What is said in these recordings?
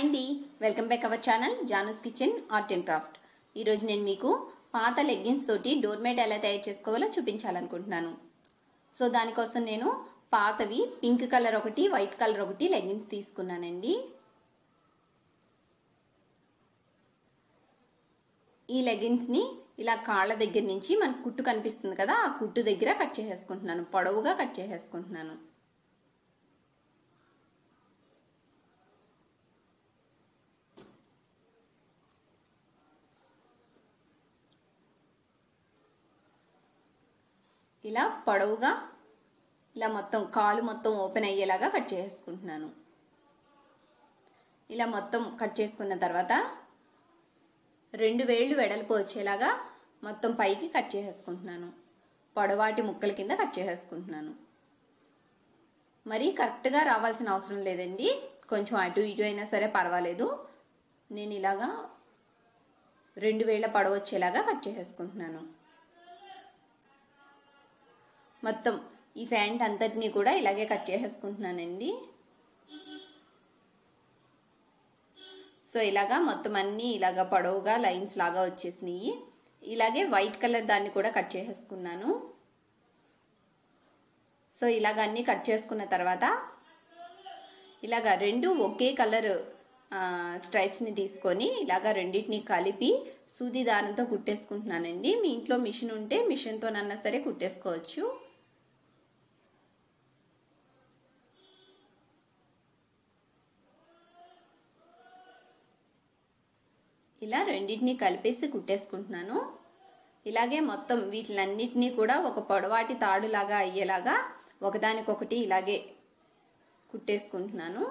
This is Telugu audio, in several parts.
హాయ్ అండి, welcome back our channel Janu's kitchen art and craft. ఈరోజు నేను మీకు పాత లెగ్గిన్స్ తోటి డోర్ మ్యాట్ ఎలా తయారు చేసుకోవాలో చూపించాలనుకుంటున్నాను. సో దానికోసం నేను పాతవి పింక్ కలర్ ఒకటి, వైట్ కలర్ ఒకటి లెగ్గిన్స్ తీసుకున్నానండి. ఈ లెగ్గిన్స్ని ఇలా కాళ్ళ దగ్గర నుంచి మనకు కుట్టు కనిపిస్తుంది కదా, ఆ కుట్టు దగ్గర కట్ చేసేసుకుంటున్నాను, పొడవుగా కట్ చేసేసుకుంటున్నాను. ఇలా పొడవుగా ఇలా మొత్తం కాలు మొత్తం ఓపెన్ అయ్యేలాగా కట్ చేసుకుంటున్నాను. ఇలా మొత్తం కట్ చేసుకున్న తర్వాత 2 వేళ్ళు వెడల్పు వచ్చేలాగా మొత్తం పైకి కట్ చేసేసుకుంటున్నాను. పొడవాటి ముక్కల కింద కట్ చేసేసుకుంటున్నాను. మరి కరెక్ట్గా రావాల్సిన అవసరం లేదండి, కొంచెం అటు ఇటు అయినా సరే పర్వాలేదు. నేను ఇలాగా 2 వేళ్ళ పొడవు వచ్చేలాగా కట్ చేసేసుకుంటున్నాను. మొత్తం ఈ ప్యాంట్ అంతటినీ కూడా ఇలాగే కట్ చేసేసుకుంటున్నానండి. సో ఇలాగా మొత్తం అన్నీ ఇలాగా పొడవుగా లైన్స్ లాగా వచ్చేసినాయి. ఇలాగే వైట్ కలర్ దాన్ని కూడా కట్ చేసేసుకున్నాను. సో ఇలాగ అన్నీ కట్ చేసుకున్న తర్వాత ఇలాగా 2 ఒకే కలర్ స్ట్రైప్స్ని తీసుకొని ఇలాగా రెండింటిని కలిపి సూది దారంతో కుట్టేసుకుంటున్నానండి. మీ ఇంట్లో మిషన్ ఉంటే మిషన్తోనన్నా సరే కుట్టేసుకోవచ్చు. ఇలా రెండింటిని కలిపేసి కుట్టేసుకుంటున్నాను. ఇలాగే మొత్తం వీటిలన్నిటినీ కూడా ఒక పొడవాటి తాడులాగా అయ్యేలాగా ఒకదానికొకటి ఇలాగే కుట్టేసుకుంటున్నాను.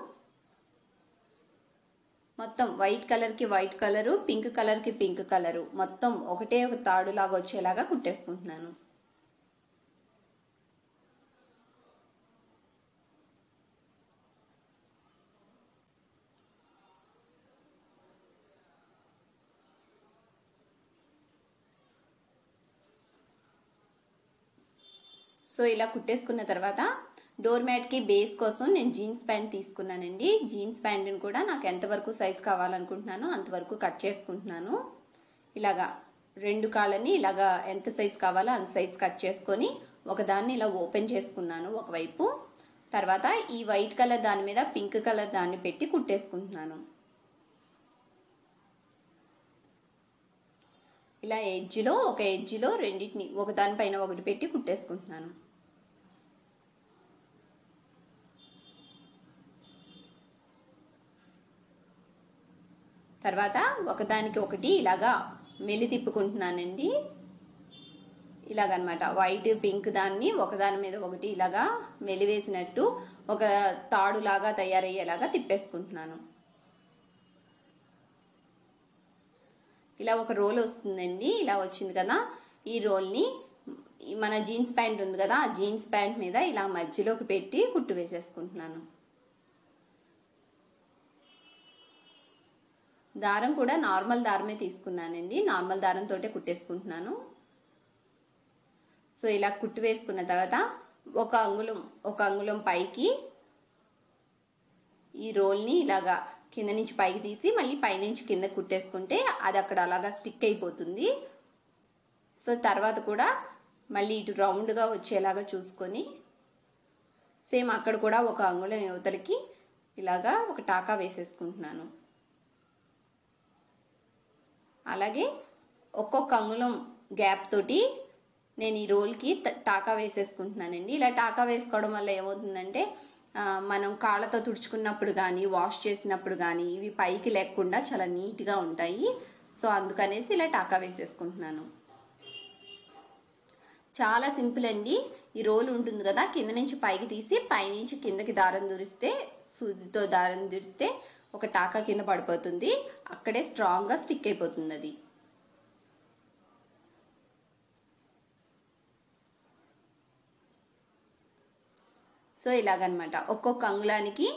మొత్తం వైట్ కలర్కి వైట్ కలరు, పింక్ కలర్కి పింక్ కలరు మొత్తం ఒకటే ఒక తాడులాగా వచ్చేలాగా కుట్టేసుకుంటున్నాను. సో ఇలా కుట్టేసుకున్న తర్వాత డోర్ మ్యాట్కి బేస్ కోసం నేను జీన్స్ ప్యాంట్ తీసుకున్నానండి. జీన్స్ ప్యాంట్ని కూడా నాకు ఎంతవరకు సైజ్ కావాలనుకుంటున్నానో అంతవరకు కట్ చేసుకుంటున్నాను. ఇలాగా 2 కాళ్ళని ఇలాగా ఎంత సైజ్ కావాలో అంత సైజ్ కట్ చేసుకొని ఒకదాన్ని ఇలా ఓపెన్ చేసుకున్నాను ఒకవైపు. తర్వాత ఈ వైట్ కలర్ దాని మీద పింక్ కలర్ దాన్ని పెట్టి కుట్టేసుకుంటున్నాను. ఇలా ఒక ఎడ్జ్లో రెండింటిని ఒకదానిపైన ఒకటి పెట్టి కుట్టేసుకుంటున్నాను. తర్వాత ఒకదానికి ఒకటి ఇలాగా మెలి తిప్పుకుంటున్నానండి. ఇలాగనమాట వైట్ పింక్ దాన్ని ఒకదాని మీద ఒకటి ఇలాగా మెలివేసినట్టు ఒక తాడులాగా తయారయ్యేలాగా తిప్పేసుకుంటున్నాను. ఇలా ఒక రోల్ వస్తుందండి. ఇలా వచ్చింది కదా, ఈ రోల్ని మన జీన్స్ ప్యాంట్ ఉంది కదా, ఆ జీన్స్ ప్యాంట్ మీద ఇలా మధ్యలోకి పెట్టి కుట్టు వేసేసుకుంటున్నాను. దారం కూడా నార్మల్ దారమే తీసుకున్నానండి, నార్మల్ దారంతో కుట్టేసుకుంటున్నాను. సో ఇలా కుట్టు వేసుకున్న తర్వాత ఒక అంగుళం పైకి ఈ రోల్ని ఇలాగా కింద నుంచి పైకి తీసి మళ్ళీ పైనుంచి కింద కుట్టేసుకుంటే అది అక్కడ అలాగా స్టిక్ అయిపోతుంది. సో తర్వాత కూడా మళ్ళీ ఇటు రౌండ్గా వచ్చేలాగా చూసుకొని సేమ్ అక్కడ కూడా ఒక అంగుళం యువతలకి ఇలాగా ఒక టాకా వేసేసుకుంటున్నాను. అలాగే ఒక్కొక్క అంగుళం గ్యాప్ తోటి నేను ఈ రోల్కి టాకా వేసేసుకుంటున్నానండి. ఇలా టాకా వేసుకోవడం వల్ల ఏమవుతుందంటే మనం కాళ్ళతో తుడుచుకున్నప్పుడు కానీ వాష్ చేసినప్పుడు కానీ ఇవి పైకి లేకుండా చాలా నీట్గా ఉంటాయి. సో అందుకనేసి ఇలా టాకా వేసేసుకుంటున్నాను. చాలా సింపుల్ అండి. ఈ రోల్ ఉంటుంది కదా, కింద నుంచి పైకి తీసి పైనుంచి కిందకి దారం దురిస్తే, సూదితో దారం దురిస్తే ఒక టాకా కింద పడిపోతుంది, అక్కడే స్ట్రాంగ్గా స్టిక్ అయిపోతుంది అది. సో ఇలాగనమాట ఒక్కొక్క అంగుళానికి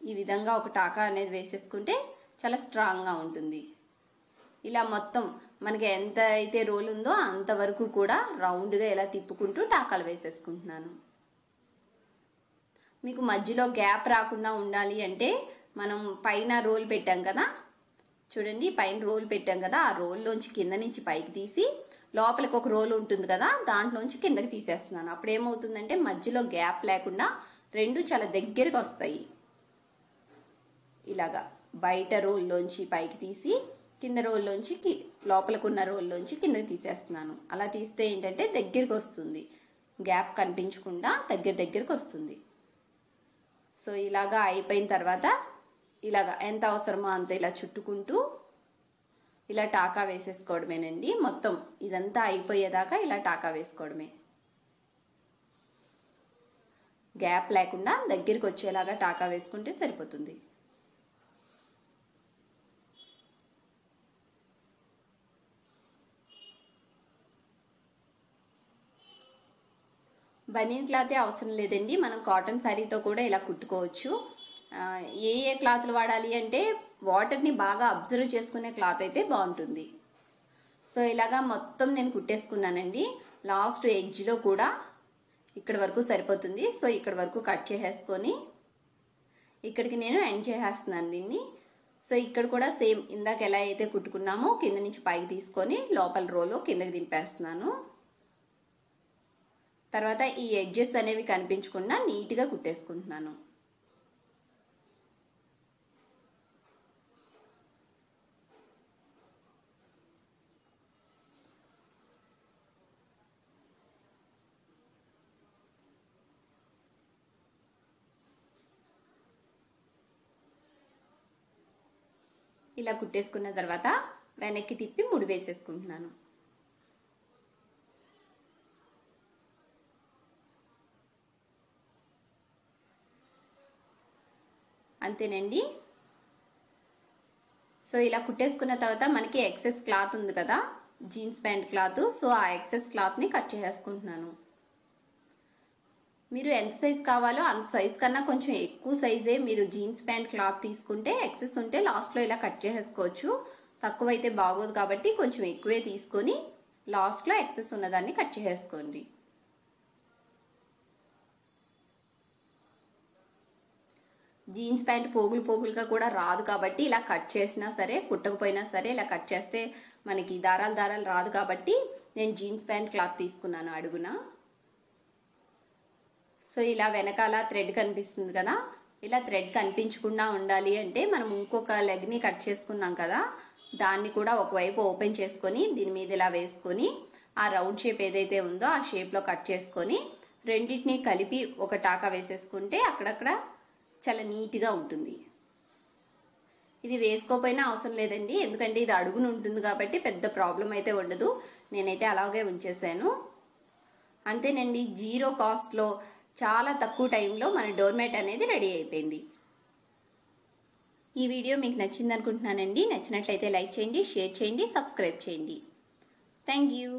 ఈ విధంగా ఒక టాకా అనేది వేసేసుకుంటే చాలా స్ట్రాంగ్గా ఉంటుంది. ఇలా మొత్తం మనకి ఎంత అయితే రోల్ ఉందో అంతవరకు కూడా రౌండ్గా ఇలా తిప్పుకుంటూ టాకాలు వేసేసుకుంటున్నాను. మీకు మధ్యలో గ్యాప్ రాకుండా ఉండాలి అంటే మనం పైన రోల్ పెట్టాం కదా, చూడండి పైన రోల్ పెట్టాం కదా, ఆ రోల్లోంచి కింద నుంచి పైకి తీసి లోపలికి ఒక రోల్ ఉంటుంది కదా, దాంట్లోంచి కిందకి తీసేస్తున్నాను. అప్పుడు ఏమవుతుందంటే మధ్యలో గ్యాప్ లేకుండా రెండు చాలా దగ్గరికి వస్తాయి. ఇలాగా బయట రోల్లోంచి పైకి తీసి కింద రోల్లోంచి లోపలికి ఉన్న రోల్లోంచి కిందకి తీసేస్తున్నాను. అలా తీస్తే ఏంటంటే దగ్గరికి వస్తుంది, గ్యాప్ కనిపించకుండా దగ్గరికి వస్తుంది. సో ఇలాగా అయిపోయిన తర్వాత ఇలాగా ఎంత అవసరమో అంత ఇలా చుట్టుకుంటూ ఇలా టాకా వేసేసుకోవడమేనండి. మొత్తం ఇదంతా అయిపోయేదాకా ఇలా టాకా వేసుకోవడమే. గ్యాప్ లేకుండా దగ్గరికి వచ్చేలాగా టాకా వేసుకుంటే సరిపోతుంది. బనీన్ క్లాతే అవసరం లేదండి, మనం కాటన్ శారీతో కూడా ఇలా కుట్టుకోవచ్చు. ఏ క్లాత్లు వాడాలి అంటే వాటర్ని బాగా అబ్జర్వ్ చేసుకునే క్లాత్ అయితే బాగుంటుంది. సో ఇలాగా మొత్తం నేను కుట్టేసుకున్నానండి. లాస్ట్ ఎడ్జ్లో కూడా ఇక్కడ వరకు సరిపోతుంది. సో ఇక్కడ వరకు కట్ చేసేసుకొని ఇక్కడికి నేను ఎండ్ చేసేస్తున్నాను దీన్ని. సో ఇక్కడ కూడా సేమ్ ఇందాక ఎలా అయితే కుట్టుకున్నామో కింద నుంచి పైకి తీసుకొని లోపల రోలో కిందకి దింపేస్తున్నాను. తర్వాత ఈ ఎడ్జెస్ అనేవి కనిపించకుండా నీట్గా కుట్టేసుకుంటున్నాను. ఇలా కుట్టేసుకున్న తర్వాత వెనక్కి తిప్పి ముడి వేసేసుకుంటున్నాను. అంతేనండి. సో ఇలా కుట్టేసుకున్న తర్వాత మనకి ఎక్సెస్ క్లాత్ ఉంది కదా, జీన్స్ ప్యాంట్ క్లాత్, సో ఆ ఎక్సెస్ క్లాత్ని కట్ చేసేసుకుంటున్నాను. మీరు ఎంత సైజ్ కావాలో అంత సైజ్ కన్నా కొంచెం ఎక్కువ సైజే మీరు జీన్స్ ప్యాంట్ క్లాత్ తీసుకుంటే ఎక్సెస్ ఉంటే లాస్ట్లో ఇలా కట్ చేసేసుకోవచ్చు. తక్కువైతే బాగోదు కాబట్టి కొంచెం ఎక్కువే తీసుకొని లాస్ట్లో ఎక్సెస్ ఉన్నదాన్ని కట్ చేసేసుకోండి. జీన్స్ ప్యాంట్ పోగులుగా కూడా రాదు కాబట్టి ఇలా కట్ చేసినా సరే, కుట్టకపోయినా సరే ఇలా కట్ చేస్తే మనకి దారాలు రాదు కాబట్టి నేను జీన్స్ ప్యాంట్ క్లాత్ తీసుకున్నాను అడుగున. సో ఇలా వెనకాల థ్రెడ్ కనిపిస్తుంది కదా, ఇలా థ్రెడ్ కనిపించకుండా ఉండాలి అంటే మనం ఇంకొక లెగ్ని కట్ చేసుకున్నాం కదా, దాన్ని కూడా ఒకవైపు ఓపెన్ చేసుకొని దీని మీద ఇలా వేసుకొని ఆ రౌండ్ షేప్ ఏదైతే ఉందో ఆ షేప్లో కట్ చేసుకొని రెండింటిని కలిపి ఒక టాకా వేసేసుకుంటే అక్కడక్కడ చాలా నీట్గా ఉంటుంది. ఇది వేసుకోపోయినా అవసరం లేదండి, ఎందుకంటే ఇది అడుగును ఉంటుంది కాబట్టి పెద్ద ప్రాబ్లం అయితే ఉండదు. నేనైతే అలాగే ఉంచేసాను. అంతేనండి, 0 కాస్ట్లో చాలా తక్కువ టైంలో మన డోర్మ్యాట్ అనేది రెడీ అయిపోయింది. ఈ వీడియో మీకు నచ్చింది అనుకుంటున్నానండి. నచ్చినట్లయితే లైక్ చేయండి, షేర్ చేయండి, సబ్స్క్రైబ్ చేయండి. Thank you.